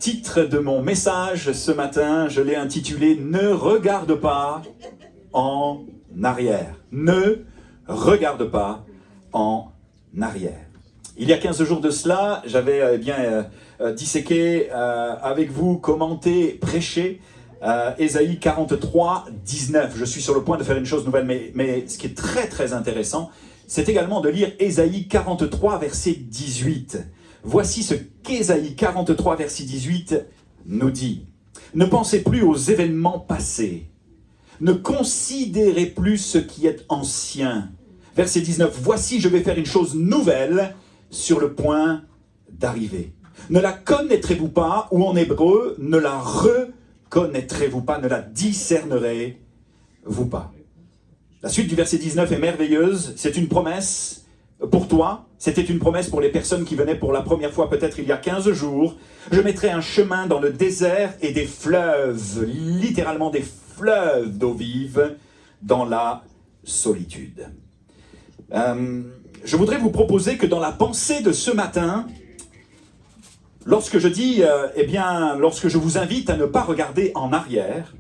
titre de mon message ce matin, je l'ai intitulé « Ne regarde pas en arrière ». Ne regarde pas en arrière. Il y a 15 jours de cela, j'avais disséqué avec vous, commenté, prêché Ésaïe 43, 19. Je suis sur le point de faire une chose nouvelle, mais ce qui est très très intéressant, c'est également de lire Ésaïe 43, verset 18. Voici ce qu'Ésaïe 43, verset 18 nous dit. Ne pensez plus aux événements passés. Ne considérez plus ce qui est ancien. Verset 19. Voici, je vais faire une chose nouvelle sur le point d'arriver. Ne la connaîtrez-vous pas, ou en hébreu, ne la reconnaîtrez-vous pas, ne la discernerez-vous pas. La suite du verset 19 est merveilleuse. C'est une promesse pour toi. C'était une promesse pour les personnes qui venaient pour la première fois, peut-être il y a 15 jours. Je mettrai un chemin dans le désert et des fleuves, littéralement des fleuves d'eau vive, dans la solitude. Je voudrais vous proposer que dans la pensée de ce matin, lorsque je dis, lorsque je vous invite à ne pas regarder en arrière,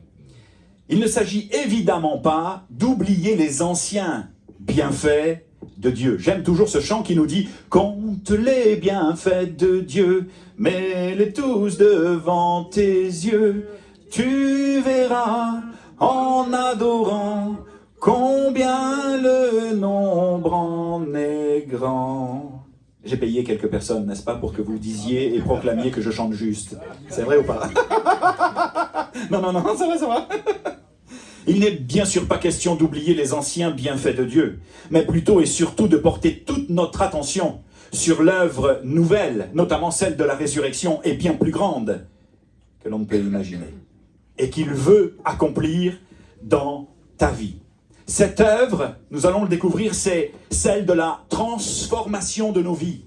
il ne s'agit évidemment pas d'oublier les anciens bienfaits de Dieu. J'aime toujours ce chant qui nous dit « Compte les bienfaits de Dieu, mets-les tous devant tes yeux, tu verras en adorant combien le nombre en est grand. » J'ai payé quelques personnes, n'est-ce pas, pour que vous disiez et proclamiez que je chante juste. C'est vrai ou pas? Non, ça va. Il n'est bien sûr pas question d'oublier les anciens bienfaits de Dieu, mais plutôt et surtout de porter toute notre attention sur l'œuvre nouvelle, notamment celle de la résurrection, et bien plus grande que l'on ne peut imaginer, et qu'il veut accomplir dans ta vie. Cette œuvre, nous allons le découvrir, c'est celle de la transformation de nos vies,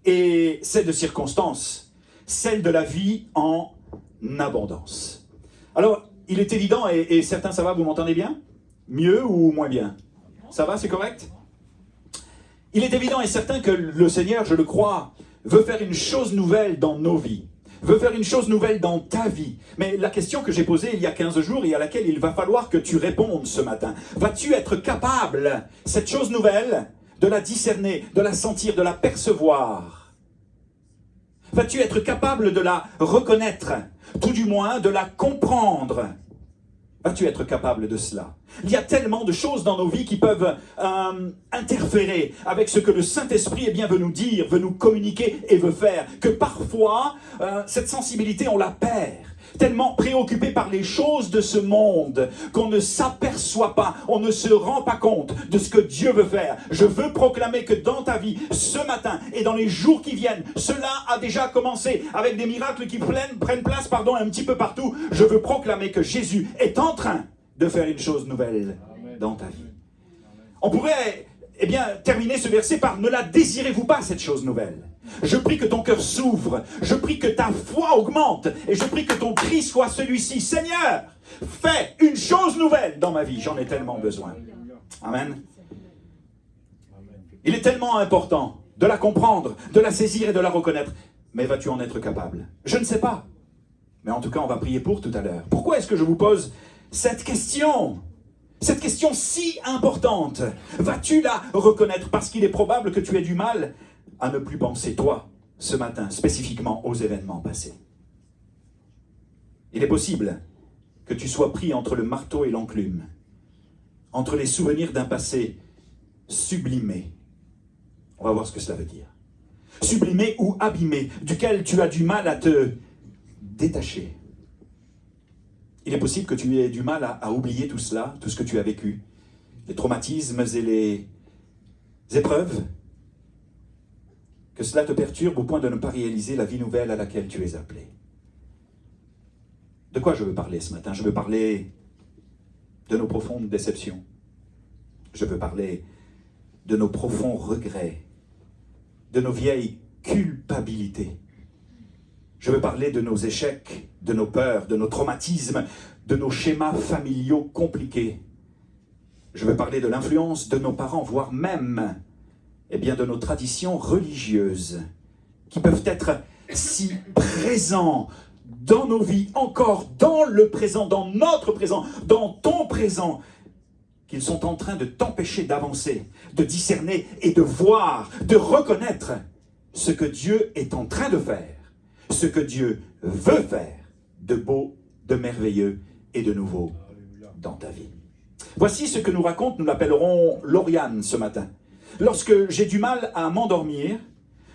et celle de circonstances, celle de la vie en abondance. Alors, il est évident, et certains, ça va, vous m'entendez bien? Mieux ou moins bien? Ça va, c'est correct? Il est évident et certain que le Seigneur, je le crois, veut faire une chose nouvelle dans nos vies, veut faire une chose nouvelle dans ta vie. Mais la question que j'ai posée il y a 15 jours et à laquelle il va falloir que tu répondes ce matin, vas-tu être capable, cette chose nouvelle, de la discerner, de la sentir, de la percevoir? Vas-tu être capable de la reconnaître, tout du moins de la comprendre? Vas-tu être capable de cela? Il y a tellement de choses dans nos vies qui peuvent interférer avec ce que le Saint-Esprit veut nous dire, veut nous communiquer et veut faire, que parfois, cette sensibilité, on la perd. Tellement préoccupé par les choses de ce monde qu'on ne s'aperçoit pas, on ne se rend pas compte de ce que Dieu veut faire. Je veux proclamer que dans ta vie, ce matin et dans les jours qui viennent, cela a déjà commencé avec des miracles qui prennent place un petit peu partout. Je veux proclamer que Jésus est en train de faire une chose nouvelle dans ta vie. On pourrait terminer ce verset par « Ne la désirez-vous pas, cette chose nouvelle ?» Je prie que ton cœur s'ouvre, je prie que ta foi augmente, et je prie que ton cri soit celui-ci. Seigneur, fais une chose nouvelle dans ma vie, j'en ai tellement besoin. Amen. Il est tellement important de la comprendre, de la saisir et de la reconnaître. Mais vas-tu en être capable? Je ne sais pas. Mais en tout cas, on va prier pour tout à l'heure. Pourquoi est-ce que je vous pose cette question? Cette question si importante, vas-tu la reconnaître? Parce qu'il est probable que tu aies du mal à ne plus penser, toi, ce matin, spécifiquement aux événements passés. Il est possible que tu sois pris entre le marteau et l'enclume, entre les souvenirs d'un passé sublimé. On va voir ce que cela veut dire. Sublimé ou abîmé, duquel tu as du mal à te détacher. Il est possible que tu aies du mal à oublier tout cela, tout ce que tu as vécu, les traumatismes et les épreuves, que cela te perturbe au point de ne pas réaliser la vie nouvelle à laquelle tu es appelé. De quoi je veux parler ce matin? Je veux parler de nos profondes déceptions. Je veux parler de nos profonds regrets, de nos vieilles culpabilités. Je veux parler de nos échecs, de nos peurs, de nos traumatismes, de nos schémas familiaux compliqués. Je veux parler de l'influence de nos parents, voire même de nos traditions religieuses, qui peuvent être si présents dans nos vies, encore dans le présent, dans notre présent, dans ton présent, qu'ils sont en train de t'empêcher d'avancer, de discerner et de voir, de reconnaître ce que Dieu est en train de faire, ce que Dieu veut faire de beau, de merveilleux et de nouveau dans ta vie. Voici ce que nous raconte, nous l'appellerons Lauriane ce matin. Lorsque j'ai du mal à m'endormir,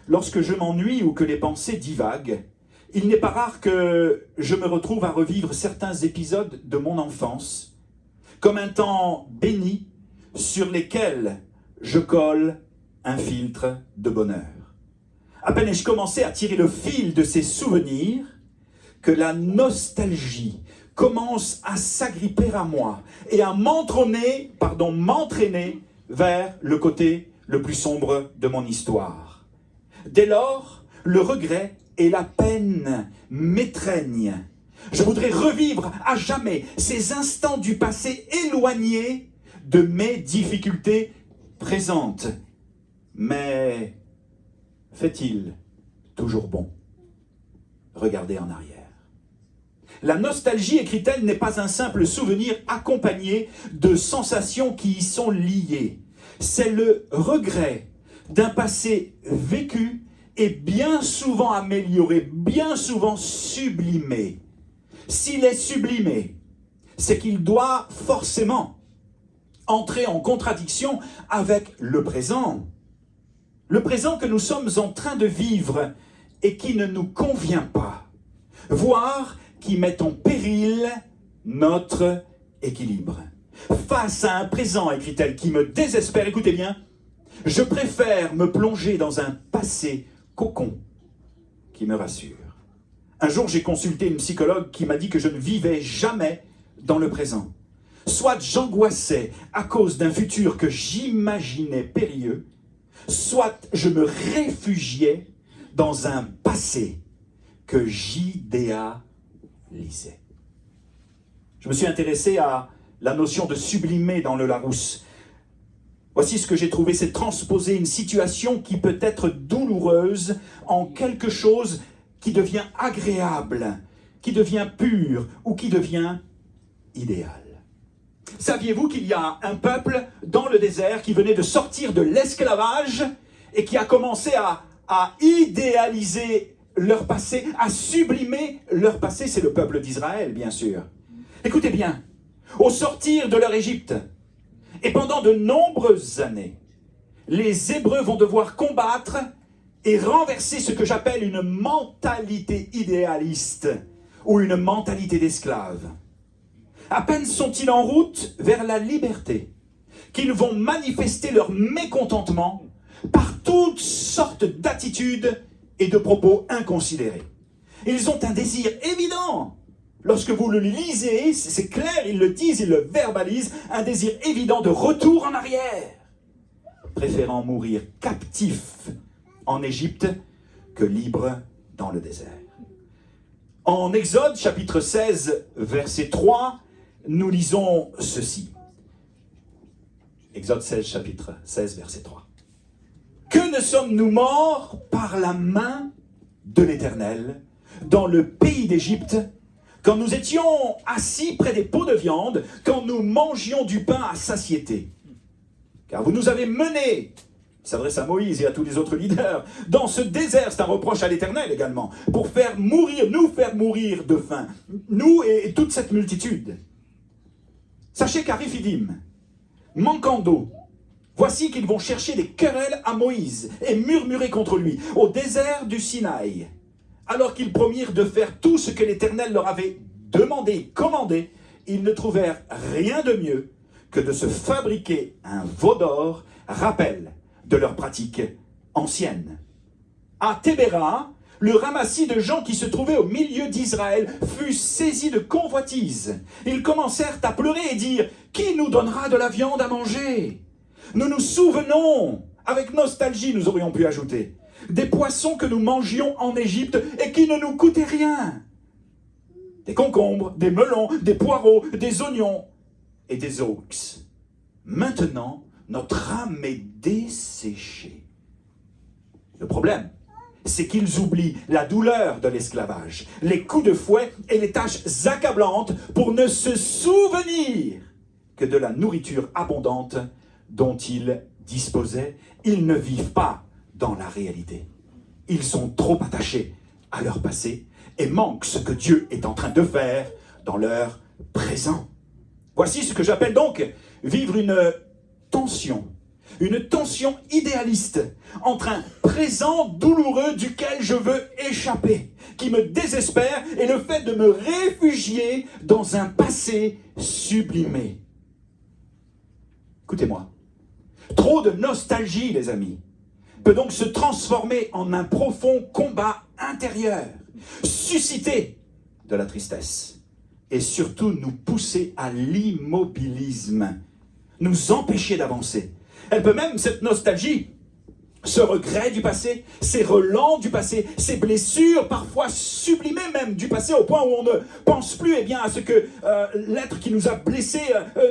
lorsque je m'ennuie ou que les pensées divaguent, il n'est pas rare que je me retrouve à revivre certains épisodes de mon enfance, comme un temps béni sur lesquels je colle un filtre de bonheur. À peine ai-je commencé à tirer le fil de ces souvenirs que la nostalgie commence à s'agripper à moi et à m'entraîner vers le côté le plus sombre de mon histoire. Dès lors, le regret et la peine m'étreignent. Je voudrais revivre à jamais ces instants du passé éloignés de mes difficultés présentes. Mais fait-il toujours bon? Regardez en arrière. La nostalgie, écrit-elle, n'est pas un simple souvenir accompagné de sensations qui y sont liées. C'est le regret d'un passé vécu et bien souvent amélioré, bien souvent sublimé. S'il est sublimé, c'est qu'il doit forcément entrer en contradiction avec le présent. Le présent que nous sommes en train de vivre et qui ne nous convient pas, voire qui met en péril notre équilibre. Face à un présent, écrit-elle, qui me désespère, écoutez bien, je préfère me plonger dans un passé cocon qui me rassure. Un jour, j'ai consulté une psychologue qui m'a dit que je ne vivais jamais dans le présent. Soit j'angoissais à cause d'un futur que j'imaginais périlleux, soit je me réfugiais dans un passé que j'idéalisais. Je me suis intéressé à la notion de sublimer dans le Larousse. Voici ce que j'ai trouvé, c'est transposer une situation qui peut être douloureuse en quelque chose qui devient agréable, qui devient pur ou qui devient idéal. Saviez-vous qu'il y a un peuple dans le désert qui venait de sortir de l'esclavage et qui a commencé à idéaliser leur passé, à sublimer leur passé? C'est le peuple d'Israël, bien sûr. Écoutez bien, au sortir de leur Égypte, et pendant de nombreuses années, les Hébreux vont devoir combattre et renverser ce que j'appelle une mentalité idéaliste ou une mentalité d'esclave. À peine sont-ils en route vers la liberté qu'ils vont manifester leur mécontentement par toutes sortes d'attitudes et de propos inconsidérés. Ils ont un désir évident. Lorsque vous le lisez, c'est clair, ils le disent, ils le verbalisent, un désir évident de retour en arrière, préférant mourir captif en Égypte que libre dans le désert. En Exode, chapitre 16, verset 3, nous lisons ceci. Exode 16, chapitre 16, verset 3. Que ne sommes-nous morts par la main de l'Éternel dans le pays d'Égypte, quand nous étions assis près des pots de viande, quand nous mangions du pain à satiété? Car vous nous avez menés, il s'adresse à Moïse et à tous les autres leaders, dans ce désert, c'est un reproche à l'Éternel également, pour nous faire mourir de faim, nous et toute cette multitude. Sachez qu'à Riphidim, manquant d'eau, voici qu'ils vont chercher des querelles à Moïse et murmurer contre lui, au désert du Sinaï. Alors qu'ils promirent de faire tout ce que l'Éternel leur avait demandé, commandé, ils ne trouvèrent rien de mieux que de se fabriquer un veau d'or, rappel de leur pratique ancienne. À Tébéra, le ramassis de gens qui se trouvaient au milieu d'Israël fut saisi de convoitise. Ils commencèrent à pleurer et dire « Qui nous donnera de la viande à manger ?» Nous nous souvenons, avec nostalgie nous aurions pu ajouter, des poissons que nous mangions en Égypte et qui ne nous coûtaient rien. Des concombres, des melons, des poireaux, des oignons et des ox. Maintenant, notre âme est desséchée. Le problème, c'est qu'ils oublient la douleur de l'esclavage, les coups de fouet et les tâches accablantes pour ne se souvenir que de la nourriture abondante dont ils disposaient. Ils ne vivent pas dans la réalité. Ils sont trop attachés à leur passé et manquent ce que Dieu est en train de faire dans leur présent. Voici ce que j'appelle donc vivre une tension idéaliste entre un présent douloureux duquel je veux échapper, qui me désespère, et le fait de me réfugier dans un passé sublimé. Écoutez-moi, trop de nostalgie, les amis, peut donc se transformer en un profond combat intérieur, susciter de la tristesse et surtout nous pousser à l'immobilisme, nous empêcher d'avancer. Elle peut même, cette nostalgie, ce regret du passé, ces relents du passé, ces blessures parfois sublimées même du passé au point où on ne pense plus à ce que l'être qui nous a blessés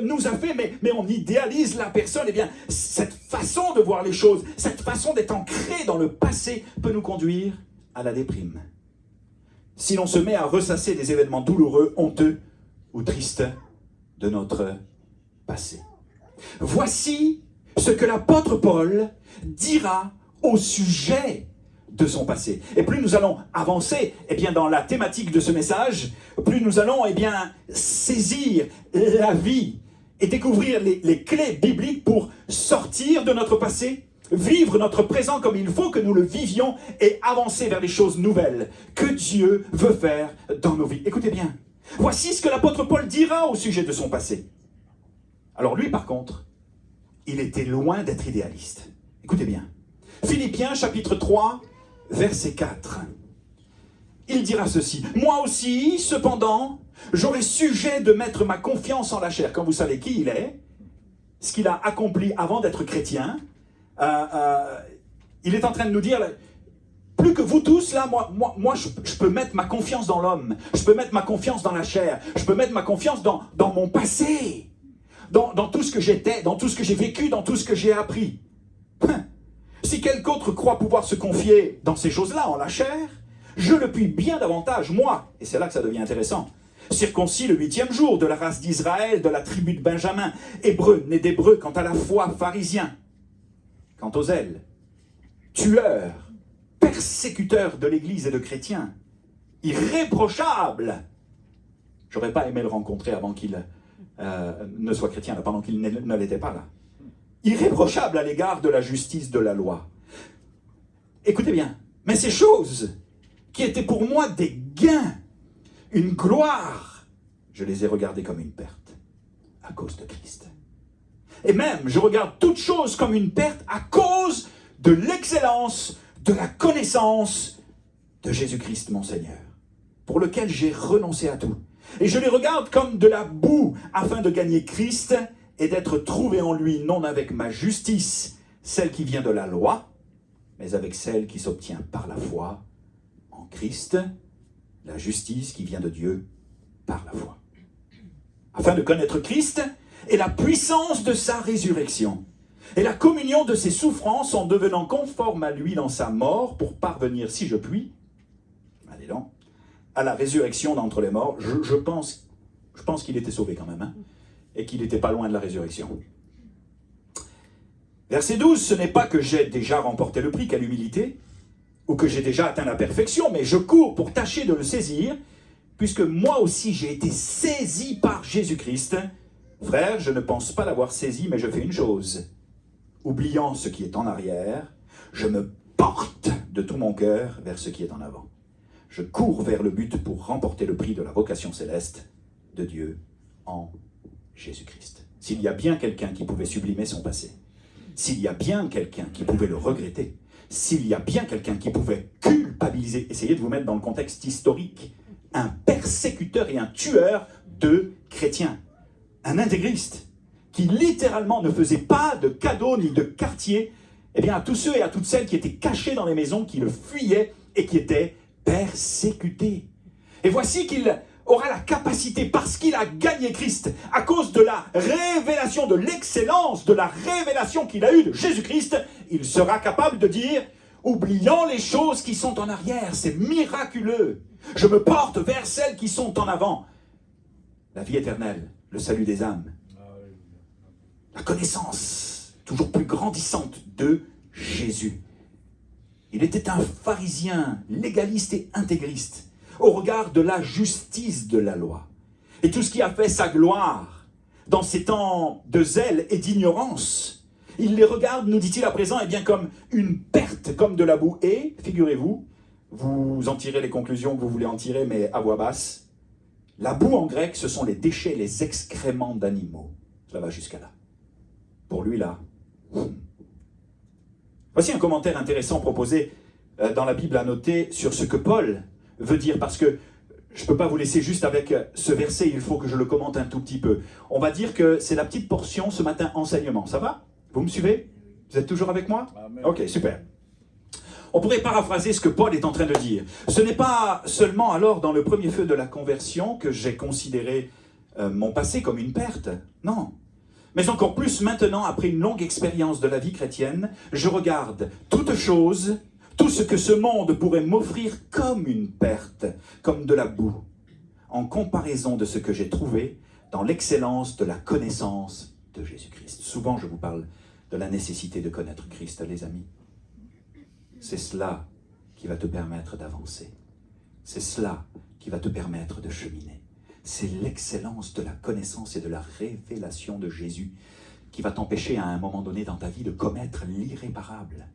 nous a fait, mais on idéalise la personne. Cette façon de voir les choses, cette façon d'être ancré dans le passé peut nous conduire à la déprime. Si l'on se met à ressasser des événements douloureux, honteux ou tristes de notre passé. Voici ce que l'apôtre Paul dira au sujet de son passé. Et plus nous allons avancer dans la thématique de ce message, plus nous allons saisir la vie et découvrir les clés bibliques pour sortir de notre passé, vivre notre présent comme il faut que nous le vivions et avancer vers les choses nouvelles que Dieu veut faire dans nos vies. Écoutez bien, voici ce que l'apôtre Paul dira au sujet de son passé. Alors lui, par contre, il était loin d'être idéaliste. Écoutez bien. Philippiens chapitre 3, verset 4. Il dira ceci. « Moi aussi, cependant, j'aurai sujet de mettre ma confiance en la chair. » Quand vous savez qui il est, ce qu'il a accompli avant d'être chrétien, il est en train de nous dire, plus que vous tous, là, moi je peux mettre ma confiance dans l'homme. Je peux mettre ma confiance dans la chair. Je peux mettre ma confiance dans mon passé. Dans tout ce que j'étais, dans tout ce que j'ai vécu, dans tout ce que j'ai appris. Si quelqu'un autre croit pouvoir se confier dans ces choses-là, en la chair, je le puis bien davantage, moi, et c'est là que ça devient intéressant, circoncis le 8e jour, de la race d'Israël, de la tribu de Benjamin, hébreu, né d'hébreu, quant à la foi, pharisien, quant aux zèle, tueur, persécuteur de l'Église et de chrétiens, irréprochable. J'aurais pas aimé le rencontrer avant qu'il ne soit chrétien, là, pendant qu'il ne l'était pas là. Irréprochable à l'égard de la justice de la loi. Écoutez bien, mais ces choses qui étaient pour moi des gains, une gloire, je les ai regardées comme une perte à cause de Christ. Et même, je regarde toutes choses comme une perte à cause de l'excellence, de la connaissance de Jésus-Christ mon Seigneur, pour lequel j'ai renoncé à tout. Et je les regarde comme de la boue, afin de gagner Christ et d'être trouvé en lui, non avec ma justice, celle qui vient de la loi, mais avec celle qui s'obtient par la foi en Christ, la justice qui vient de Dieu par la foi. Afin de connaître Christ et la puissance de sa résurrection, et la communion de ses souffrances en devenant conforme à lui dans sa mort, pour parvenir, si je puis, allez donc, à la résurrection d'entre les morts. Je pense qu'il était sauvé quand même, et qu'il n'était pas loin de la résurrection. Verset 12, ce n'est pas que j'ai déjà remporté le prix, quelle humilité, ou que j'ai déjà atteint la perfection, mais je cours pour tâcher de le saisir, puisque moi aussi j'ai été saisi par Jésus-Christ. Frère, je ne pense pas l'avoir saisi, mais je fais une chose. Oubliant ce qui est en arrière, je me porte de tout mon cœur vers ce qui est en avant. Je cours vers le but pour remporter le prix de la vocation céleste de Dieu en Jésus-Christ. S'il y a bien quelqu'un qui pouvait sublimer son passé, s'il y a bien quelqu'un qui pouvait le regretter, s'il y a bien quelqu'un qui pouvait culpabiliser, essayez de vous mettre dans le contexte historique, un persécuteur et un tueur de chrétiens, un intégriste, qui littéralement ne faisait pas de cadeaux ni de quartier, à tous ceux et à toutes celles qui étaient cachés dans les maisons, qui le fuyaient et qui étaient persécutés. Et voici qu'il aura la capacité, parce qu'il a gagné Christ, à cause de la révélation, de l'excellence, de la révélation qu'il a eue de Jésus-Christ, il sera capable de dire, oubliant les choses qui sont en arrière. C'est miraculeux. Je me porte vers celles qui sont en avant. La vie éternelle, le salut des âmes, la connaissance toujours plus grandissante de Jésus. Il était un pharisien légaliste et intégriste au regard de la justice de la loi. Et tout ce qui a fait sa gloire dans ces temps de zèle et d'ignorance, il les regarde, nous dit-il à présent, comme une perte, comme de la boue. Et, figurez-vous, vous en tirez les conclusions que vous voulez en tirer, mais à voix basse, la boue en grec, ce sont les déchets, les excréments d'animaux. Cela va jusqu'à là. Pour lui, là. Voici un commentaire intéressant proposé dans la Bible à noter sur ce que Paul veut dire, parce que je ne peux pas vous laisser juste avec ce verset, il faut que je le commente un tout petit peu. On va dire que c'est la petite portion ce matin enseignement. Ça va? Vous me suivez? Vous êtes toujours avec moi? Amen. Ok, super. On pourrait paraphraser ce que Paul est en train de dire. Ce n'est pas seulement alors dans le premier feu de la conversion que j'ai considéré mon passé comme une perte. Non. Mais encore plus maintenant, après une longue expérience de la vie chrétienne, je regarde toute chose, tout ce que ce monde pourrait m'offrir comme une perte, comme de la boue, en comparaison de ce que j'ai trouvé dans l'excellence de la connaissance de Jésus-Christ. Souvent, je vous parle de la nécessité de connaître Christ, les amis. C'est cela qui va te permettre d'avancer. C'est cela qui va te permettre de cheminer. C'est l'excellence de la connaissance et de la révélation de Jésus qui va t'empêcher à un moment donné dans ta vie de commettre l'irréparable,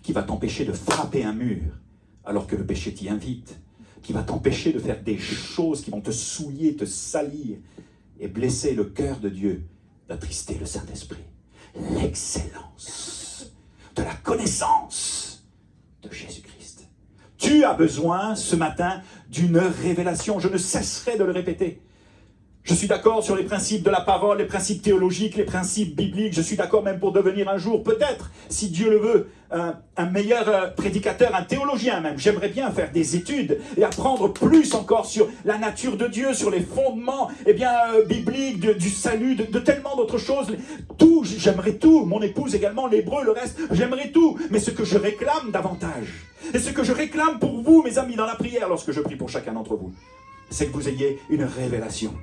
qui va t'empêcher de frapper un mur alors que le péché t'y invite, qui va t'empêcher de faire des choses qui vont te souiller, te salir et blesser le cœur de Dieu, d'attrister le Saint-Esprit. L'excellence de la connaissance de Jésus-Christ. Tu as besoin ce matin d'une révélation. Je ne cesserai de le répéter. Je suis d'accord sur les principes de la parole, les principes théologiques, les principes bibliques. Je suis d'accord même pour devenir un jour, peut-être, si Dieu le veut, un meilleur prédicateur, un théologien même. J'aimerais bien faire des études et apprendre plus encore sur la nature de Dieu, sur les fondements bibliques, du salut, de tellement d'autres choses. Tout, j'aimerais tout. Mon épouse également, l'hébreu, le reste, j'aimerais tout. Mais ce que je réclame davantage, et ce que je réclame pour vous, mes amis, dans la prière, lorsque je prie pour chacun d'entre vous, c'est que vous ayez une révélation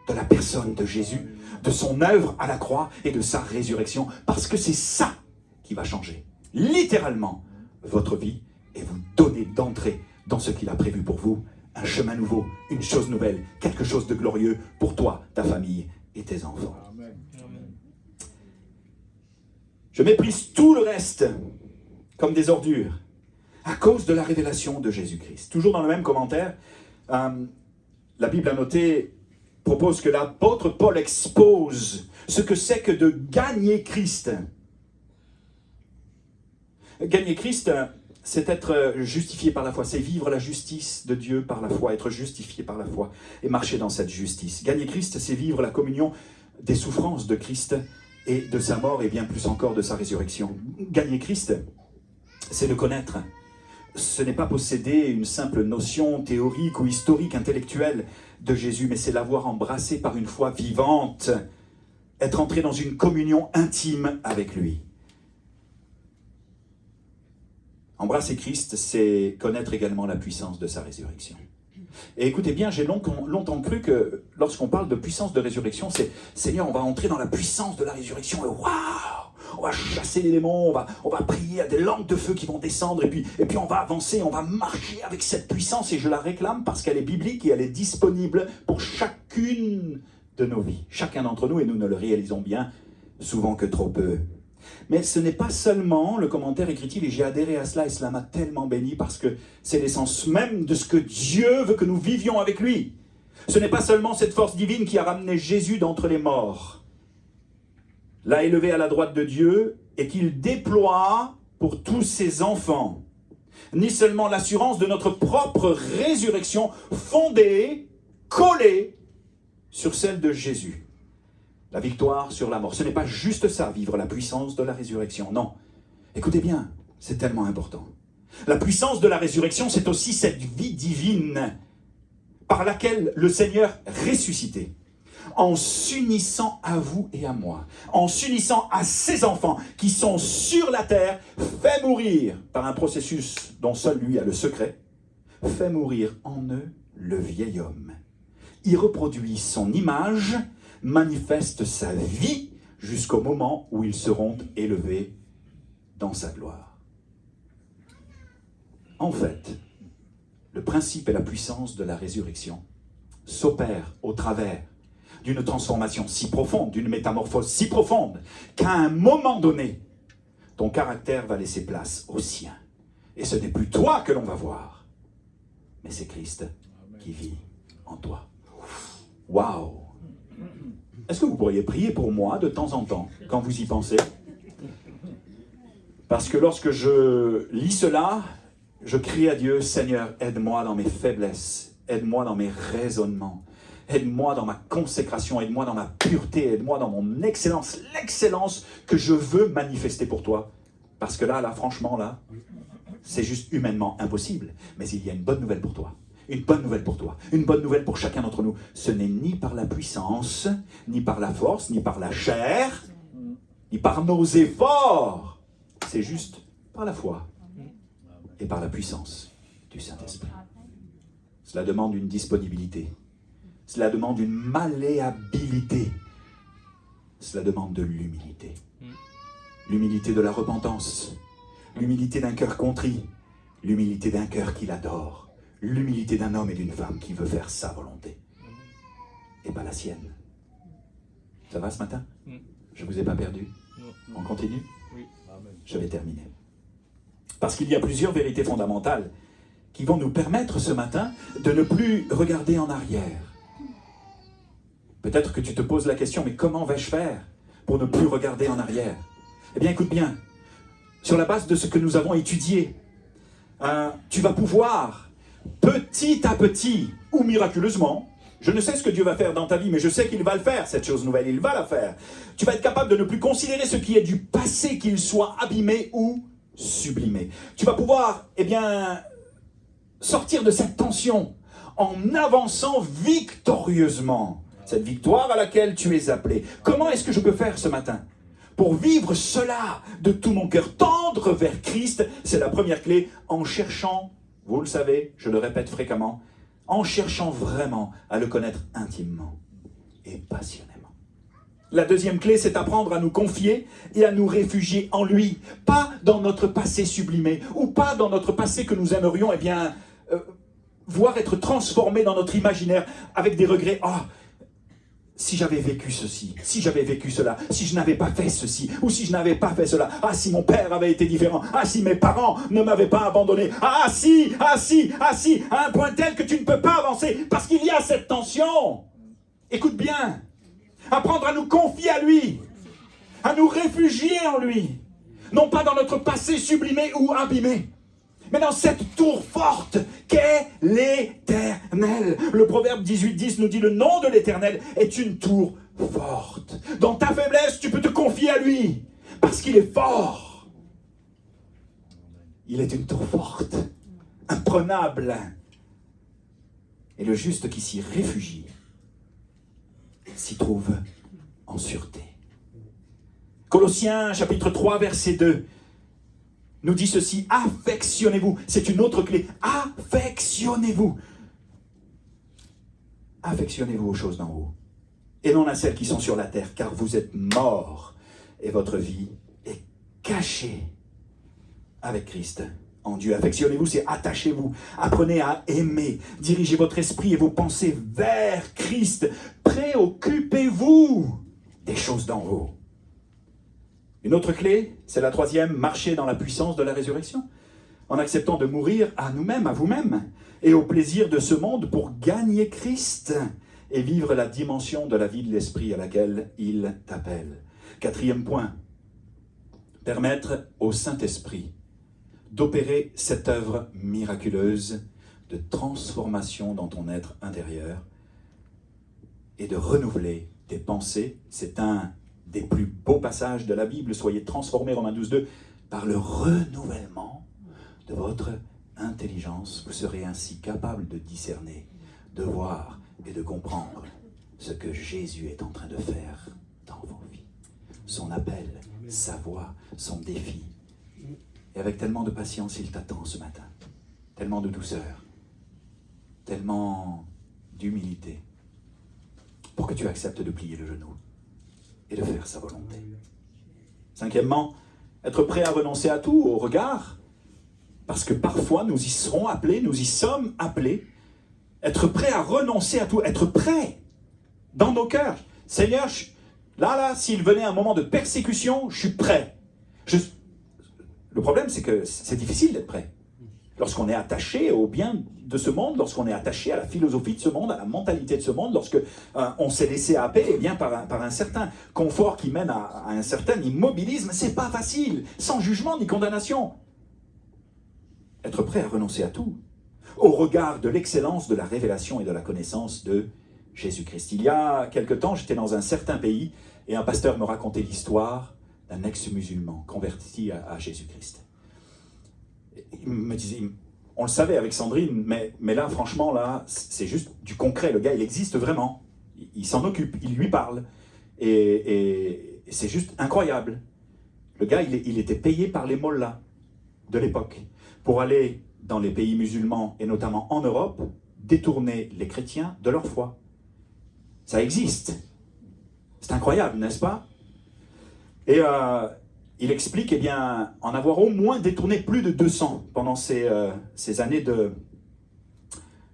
de la personne de Jésus, de son œuvre à la croix et de sa résurrection, parce que c'est ça qui va changer, littéralement, votre vie et vous donner d'entrer dans ce qu'il a prévu pour vous, un chemin nouveau, une chose nouvelle, quelque chose de glorieux pour toi, ta famille et tes enfants. Amen. Je méprise tout le reste comme des ordures à cause de la révélation de Jésus-Christ. Toujours dans le même commentaire, la Bible a noté, propose que l'apôtre Paul expose ce que c'est que de gagner Christ. Gagner Christ, c'est être justifié par la foi, c'est vivre la justice de Dieu par la foi, être justifié par la foi et marcher dans cette justice. Gagner Christ, c'est vivre la communion des souffrances de Christ et de sa mort et bien plus encore de sa résurrection. Gagner Christ, c'est le connaître. Ce n'est pas posséder une simple notion théorique ou historique, intellectuelle de Jésus, mais c'est l'avoir embrassé par une foi vivante, être entré dans une communion intime avec lui. Embrasser Christ, c'est connaître également la puissance de sa résurrection. Et écoutez bien, j'ai longtemps cru que lorsqu'on parle de puissance de résurrection, c'est Seigneur, on va entrer dans la puissance de la résurrection et waouh, on va chasser les démons, on va prier à des langues de feu qui vont descendre et puis on va avancer, on va marcher avec cette puissance et je la réclame parce qu'elle est biblique et elle est disponible pour chacune de nos vies. Chacun d'entre nous et nous ne le réalisons bien souvent que trop peu. Mais ce n'est pas seulement, le commentaire écrit-il, et j'ai adhéré à cela et cela m'a tellement béni parce que c'est l'essence même de ce que Dieu veut que nous vivions avec lui. Ce n'est pas seulement cette force divine qui a ramené Jésus d'entre les morts, l'a élevé à la droite de Dieu et qu'il déploie pour tous ses enfants, ni seulement l'assurance de notre propre résurrection fondée, collée sur celle de Jésus. La victoire sur la mort. Ce n'est pas juste ça, vivre la puissance de la résurrection. Non. Écoutez bien, c'est tellement important. La puissance de la résurrection, c'est aussi cette vie divine par laquelle le Seigneur ressuscité en s'unissant à vous et à moi, en s'unissant à ses enfants qui sont sur la terre, fait mourir, par un processus dont seul lui a le secret, fait mourir en eux le vieil homme. Il reproduit son image, manifeste sa vie jusqu'au moment où ils seront élevés dans sa gloire. En fait, le principe et la puissance de la résurrection s'opèrent au travers d'une transformation si profonde, d'une métamorphose si profonde, qu'à un moment donné, ton caractère va laisser place au sien. Et ce n'est plus toi que l'on va voir, mais c'est Christ qui vit en toi. Waouh! Est-ce que vous pourriez prier pour moi de temps en temps, quand vous y pensez? Parce que lorsque je lis cela, je crie à Dieu, Seigneur, aide-moi dans mes faiblesses, aide-moi dans mes raisonnements, aide-moi dans ma consécration, aide-moi dans ma pureté, aide-moi dans mon excellence, l'excellence que je veux manifester pour toi. Parce que là, franchement, là, c'est juste humainement impossible. Mais il y a une bonne nouvelle pour toi. Une bonne nouvelle pour toi, une bonne nouvelle pour chacun d'entre nous. Ce n'est ni par la puissance, ni par la force, ni par la chair, ni par nos efforts. C'est juste par la foi et par la puissance du Saint-Esprit. Cela demande une disponibilité. Cela demande une malléabilité. Cela demande de l'humilité. L'humilité de la repentance. L'humilité d'un cœur contrit. L'humilité d'un cœur qui l'adore. L'humilité d'un homme et d'une femme qui veut faire sa volonté et pas la sienne. Ça va ce matin? Je ne vous ai pas perdu? On continue? Je vais terminer. Parce qu'il y a plusieurs vérités fondamentales qui vont nous permettre ce matin de ne plus regarder en arrière. Peut-être que tu te poses la question, mais comment vais-je faire pour ne plus regarder en arrière? Eh bien, écoute bien. Sur la base de ce que nous avons étudié, tu vas pouvoir petit à petit, ou miraculeusement, je ne sais ce que Dieu va faire dans ta vie, mais je sais qu'il va le faire, cette chose nouvelle, il va la faire. Tu vas être capable de ne plus considérer ce qui est du passé, qu'il soit abîmé ou sublimé. Tu vas pouvoir, sortir de cette tension en avançant victorieusement. Cette victoire à laquelle tu es appelé. Comment est-ce que je peux faire ce matin pour vivre cela de tout mon cœur, tendre vers Christ? C'est la première clé, en cherchant, vous le savez, je le répète fréquemment, en cherchant vraiment à le connaître intimement et passionnément. La deuxième clé, c'est apprendre à nous confier et à nous réfugier en lui. Pas dans notre passé sublimé, ou pas dans notre passé que nous aimerions voir être transformé dans notre imaginaire avec des regrets. Oh, si j'avais vécu ceci, si j'avais vécu cela, si je n'avais pas fait ceci, ou si je n'avais pas fait cela, ah si mon père avait été différent, ah si mes parents ne m'avaient pas abandonné, ah si, à un point tel que tu ne peux pas avancer, parce qu'il y a cette tension. Écoute bien, apprendre à nous confier à lui, à nous réfugier en lui, non pas dans notre passé sublimé ou abîmé, mais dans cette tour forte qu'est l'Éternel. Le proverbe 18:10 nous dit: le nom de l'Éternel est une tour forte. Dans ta faiblesse, tu peux te confier à lui, parce qu'il est fort. Il est une tour forte, imprenable. Et le juste qui s'y réfugie s'y trouve en sûreté. Colossiens chapitre 3 verset 2 nous dit ceci: affectionnez-vous. C'est une autre clé. Affectionnez-vous. Affectionnez-vous aux choses d'en haut et non à celles qui sont sur la terre, car vous êtes morts et votre vie est cachée avec Christ en Dieu. Affectionnez-vous, c'est attachez-vous. Apprenez à aimer. Dirigez votre esprit et vos pensées vers Christ. Préoccupez-vous des choses d'en haut. Une autre clé, c'est la troisième: marcher dans la puissance de la résurrection, en acceptant de mourir à nous-mêmes, à vous-même, et au plaisir de ce monde pour gagner Christ et vivre la dimension de la vie de l'esprit à laquelle il t'appelle. Quatrième point, permettre au Saint-Esprit d'opérer cette œuvre miraculeuse de transformation dans ton être intérieur et de renouveler tes pensées. C'est un des plus beaux passages de la Bible. Soyez transformés, Romains 12:2, par le renouvellement de votre intelligence. Vous serez ainsi capable de discerner, de voir et de comprendre ce que Jésus est en train de faire dans vos vies. Son appel, sa voix, son défi. Et avec tellement de patience, il t'attend ce matin. Tellement de douceur. Tellement d'humilité. Pour que tu acceptes de plier le genou et de faire sa volonté. Cinquièmement, être prêt à renoncer à tout, au regard. Parce que parfois, nous y serons appelés, nous y sommes appelés. Être prêt à renoncer à tout, être prêt dans nos cœurs. Seigneur, là, s'il venait un moment de persécution, je suis prêt. Le problème, c'est que c'est difficile d'être prêt. Lorsqu'on est attaché au bien de ce monde, lorsqu'on est attaché à la philosophie de ce monde, à la mentalité de ce monde, lorsque on s'est laissé happer eh bien, par un certain confort qui mène à un certain immobilisme, c'est pas facile, sans jugement ni condamnation. Être prêt à renoncer à tout, au regard de l'excellence de la révélation et de la connaissance de Jésus-Christ. Il y a quelque temps, j'étais dans un certain pays et un pasteur me racontait l'histoire d'un ex-musulman converti à Jésus-Christ. Il me disait, on le savait avec Sandrine, mais là, franchement, là, c'est juste du concret. Le gars, il existe vraiment. Il s'en occupe, il lui parle. Et c'est juste incroyable. Le gars, il était payé par les mollahs de l'époque pour aller dans les pays musulmans, et notamment en Europe, détourner les chrétiens de leur foi. Ça existe. C'est incroyable, n'est-ce pas? Et il explique, eh bien, en avoir au moins détourné plus de 200 pendant ces années de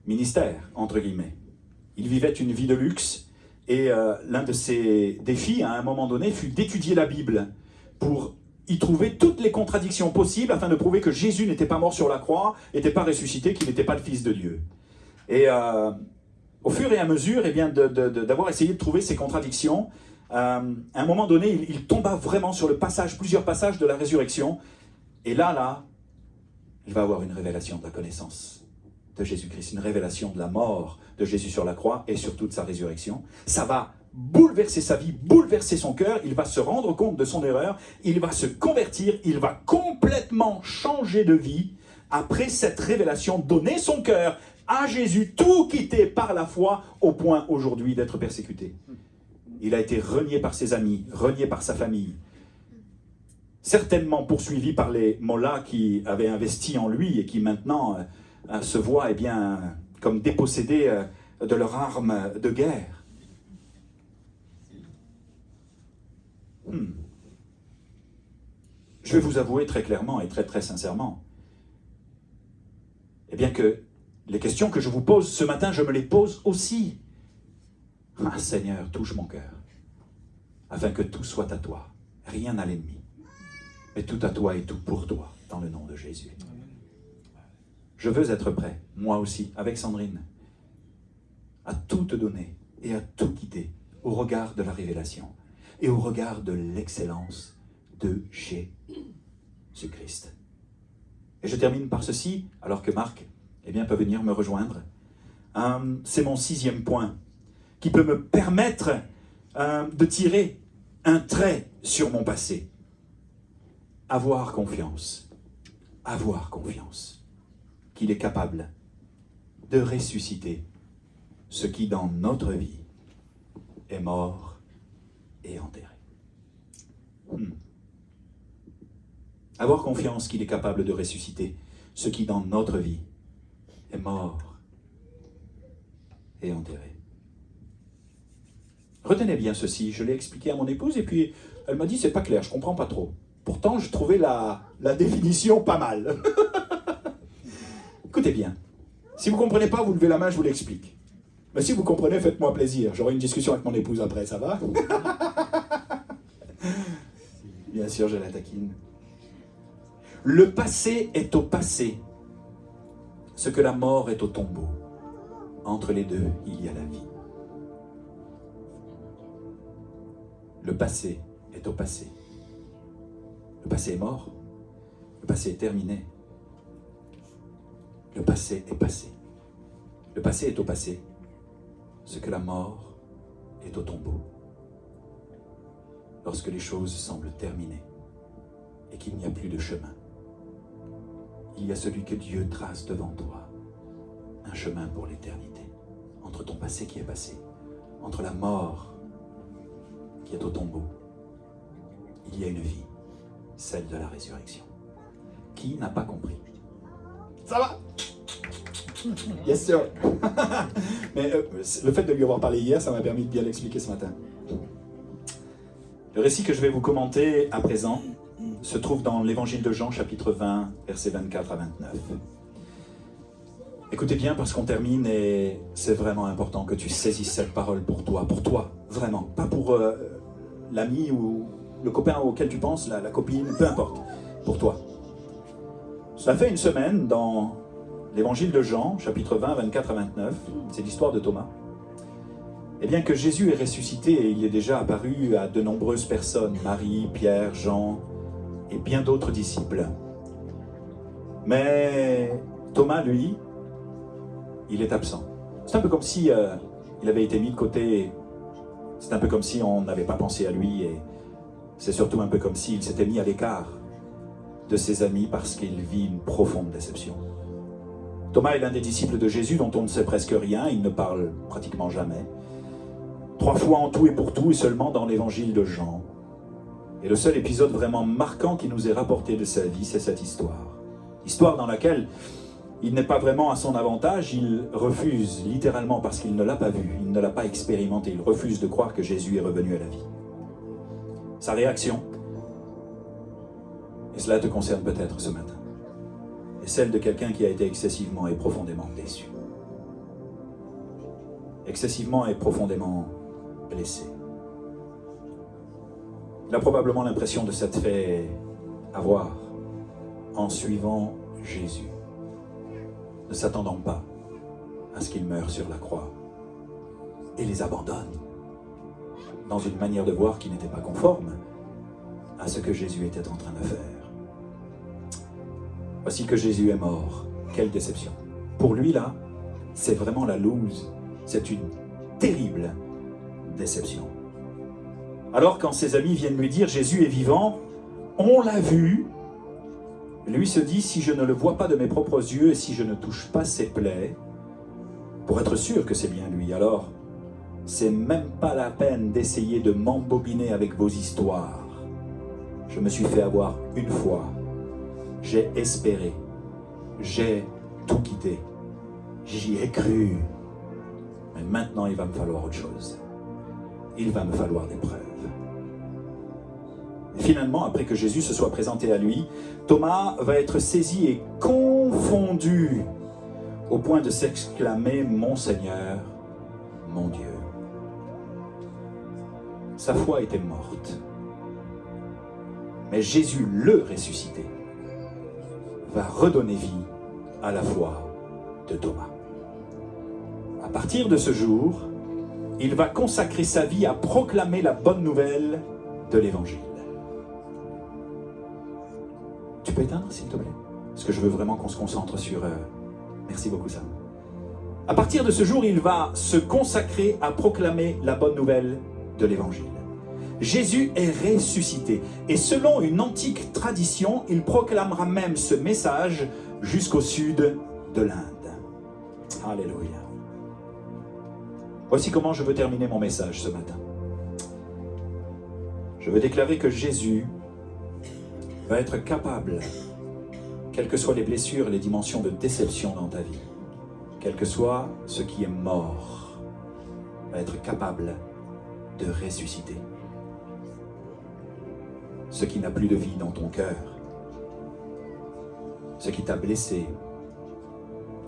ministère, entre guillemets. Il vivait une vie de luxe, et l'un de ses défis, à un moment donné, fut d'étudier la Bible pour y trouver toutes les contradictions possibles afin de prouver que Jésus n'était pas mort sur la croix, n'était pas ressuscité, qu'il n'était pas le Fils de Dieu. Et au fur et à mesure eh bien, d'avoir essayé de trouver ces contradictions, à un moment donné, il tomba vraiment sur plusieurs passages de la résurrection. Et là, il va avoir une révélation de la connaissance de Jésus-Christ, une révélation de la mort de Jésus sur la croix et surtout de sa résurrection. Ça va bouleverser sa vie, bouleverser son cœur. Il va se rendre compte de son erreur, il va se convertir, il va complètement changer de vie après cette révélation, donner son cœur à Jésus, tout quitter par la foi au point aujourd'hui d'être persécuté. Il a été renié par ses amis, renié par sa famille, certainement poursuivi par les mollahs qui avaient investi en lui et qui maintenant se voient eh bien, comme dépossédés de leurs armes de guerre. Je vais vous avouer très clairement et très sincèrement, eh bien que les questions que je vous pose ce matin, je me les pose aussi. Ah Seigneur, touche mon cœur, afin que tout soit à toi, rien à l'ennemi, mais tout à toi et tout pour toi, dans le nom de Jésus. Je veux être prêt, moi aussi, avec Sandrine, à tout te donner et à tout quitter au regard de la révélation et au regard de l'excellence de Jésus-Christ. Et je termine par ceci, alors que Marc eh bien, peut venir me rejoindre. C'est mon 6e point, qui peut me permettre de tirer un trait sur mon passé. Avoir confiance qu'il est capable de ressusciter ce qui dans notre vie est mort et enterré. Avoir confiance qu'il est capable de ressusciter ce qui dans notre vie est mort et enterré. Retenez bien ceci, je l'ai expliqué à mon épouse et puis elle m'a dit c'est pas clair, je comprends pas trop. Pourtant je trouvais la définition pas mal. Écoutez bien, si vous ne comprenez pas, vous levez la main, je vous l'explique. Mais si vous comprenez, faites-moi plaisir. J'aurai une discussion avec mon épouse après, ça va? Bien sûr, je la taquine. Le passé est au passé, ce que la mort est au tombeau. Entre les deux, il y a la vie. Le passé est au passé. Le passé est mort. Le passé est terminé. Le passé est passé. Le passé est au passé, ce que la mort est au tombeau. Lorsque les choses semblent terminées et qu'il n'y a plus de chemin, il y a celui que Dieu trace devant toi, un chemin pour l'éternité, entre ton passé qui est passé, entre la mort qui est au tombeau, il y a une vie, celle de la résurrection. Qui n'a pas compris? Ça va? Yes sir. Mais le fait de lui avoir parlé hier, ça m'a permis de bien l'expliquer ce matin. Le récit que je vais vous commenter à présent se trouve dans l'évangile de Jean, chapitre 20, versets 24 à 29. Écoutez bien parce qu'on termine et c'est vraiment important que tu saisisses cette parole pour toi, vraiment, pas pour l'ami ou le copain auquel tu penses, la copine, peu importe, pour toi. Cela fait une semaine dans l'évangile de Jean, chapitre 20, 24 à 29, c'est l'histoire de Thomas. Eh bien que Jésus est ressuscité et il est déjà apparu à de nombreuses personnes, Marie, Pierre, Jean et bien d'autres disciples. Mais Thomas, lui, il est absent. C'est un peu comme si il avait été mis de côté, c'est un peu comme si on n'avait pas pensé à lui et c'est surtout un peu comme s'il s'était mis à l'écart de ses amis parce qu'il vit une profonde déception. Thomas est l'un des disciples de Jésus dont on ne sait presque rien, il ne parle pratiquement jamais. 3 fois en tout et pour tout et seulement dans l'évangile de Jean. Et le seul épisode vraiment marquant qui nous est rapporté de sa vie, c'est cette histoire. Histoire dans laquelle il n'est pas vraiment à son avantage, il refuse littéralement parce qu'il ne l'a pas vu, il ne l'a pas expérimenté, il refuse de croire que Jésus est revenu à la vie. Sa réaction, et cela te concerne peut-être ce matin, est celle de quelqu'un qui a été excessivement et profondément déçu. Excessivement et profondément blessé. Il a probablement l'impression de s'être fait avoir en suivant Jésus, ne s'attendant pas à ce qu'il meure sur la croix et les abandonne dans une manière de voir qui n'était pas conforme à ce que Jésus était en train de faire. Voici que Jésus est mort. Quelle déception. Pour lui, là, c'est vraiment la loose. C'est une terrible déception. Alors, quand ses amis viennent lui dire « Jésus est vivant », on l'a vu, lui se dit « Si je ne le vois pas de mes propres yeux et si je ne touche pas ses plaies, pour être sûr que c'est bien lui, alors c'est même pas la peine d'essayer de m'embobiner avec vos histoires. Je me suis fait avoir une fois. J'ai espéré. J'ai tout quitté. J'y ai cru. Mais maintenant, il va me falloir autre chose. Il va me falloir des preuves. » Et finalement, après que Jésus se soit présenté à lui, Thomas va être saisi et confondu au point de s'exclamer « Mon Seigneur, mon Dieu ». Sa foi était morte. Mais Jésus, le ressuscité, va redonner vie à la foi de Thomas. À partir de ce jour, il va consacrer sa vie à proclamer la bonne nouvelle de l'Évangile. Tu peux éteindre, s'il te plaît? Parce que je veux vraiment qu'on se concentre sur... Merci beaucoup, Sam. À partir de ce jour, il va se consacrer à proclamer la bonne nouvelle de l'Évangile. Jésus est ressuscité. Et selon une antique tradition, il proclamera même ce message jusqu'au sud de l'Inde. Alléluia. Voici comment je veux terminer mon message ce matin. Je veux déclarer que Jésus va être capable, quelles que soient les blessures, les dimensions de déception dans ta vie, quel que soit ce qui est mort, va être capable de ressusciter ce qui n'a plus de vie dans ton cœur, ce qui t'a blessé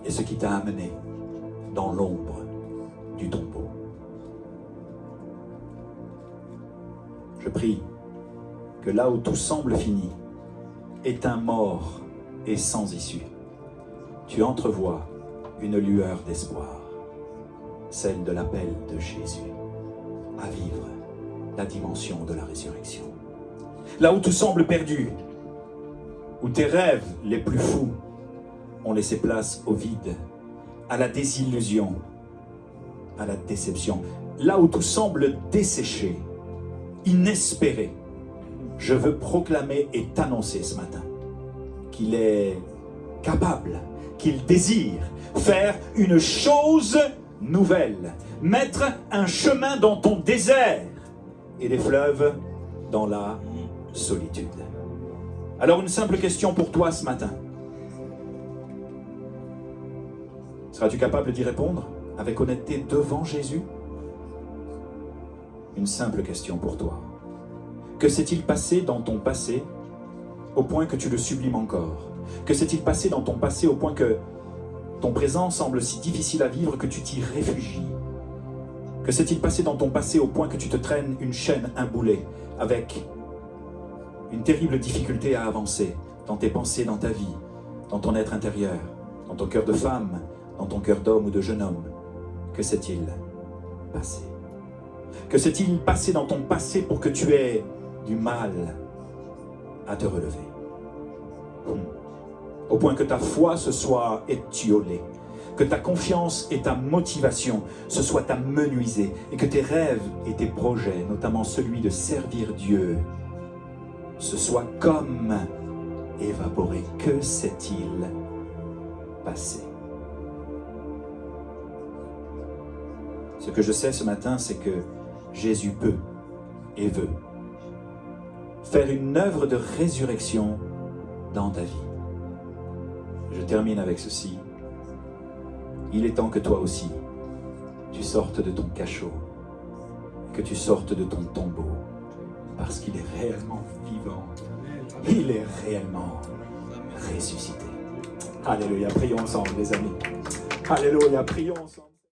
et ce qui t'a amené dans l'ombre du tombeau. Je prie que là où tout semble fini, éteint, mort et sans issue, tu entrevois une lueur d'espoir, celle de l'appel de Jésus à vivre la dimension de la résurrection. Là où tout semble perdu, où tes rêves les plus fous ont laissé place au vide, à la désillusion, à la déception, là où tout semble desséché, inespéré, je veux proclamer et t'annoncer ce matin qu'il est capable, qu'il désire faire une chose nouvelle, mettre un chemin dans ton désert et des fleuves dans la solitude. Alors une simple question pour toi ce matin. Seras-tu capable d'y répondre avec honnêteté devant Jésus? Une simple question pour toi. Que s'est-il passé dans ton passé au point que tu le sublimes encore? Que s'est-il passé dans ton passé au point que ton présent semble si difficile à vivre que tu t'y réfugies? Que s'est-il passé dans ton passé au point que tu te traînes une chaîne, un boulet, avec une terrible difficulté à avancer dans tes pensées, dans ta vie, dans ton être intérieur, dans ton cœur de femme, dans ton cœur d'homme ou de jeune homme? Que s'est-il passé? Que s'est-il passé dans ton passé pour que tu aies du mal à te relever? Au point que ta foi se soit étiolée, que ta confiance et ta motivation se soient amenuisées, et que tes rêves et tes projets, notamment celui de servir Dieu, se soient comme évaporés. Que s'est-il passé? Ce que je sais ce matin, c'est que Jésus peut et veut faire une œuvre de résurrection dans ta vie. Je termine avec ceci. Il est temps que toi aussi, tu sortes de ton cachot, que tu sortes de ton tombeau, parce qu'il est réellement vivant. Il est réellement ressuscité. Alléluia, prions ensemble les amis. Alléluia, prions ensemble.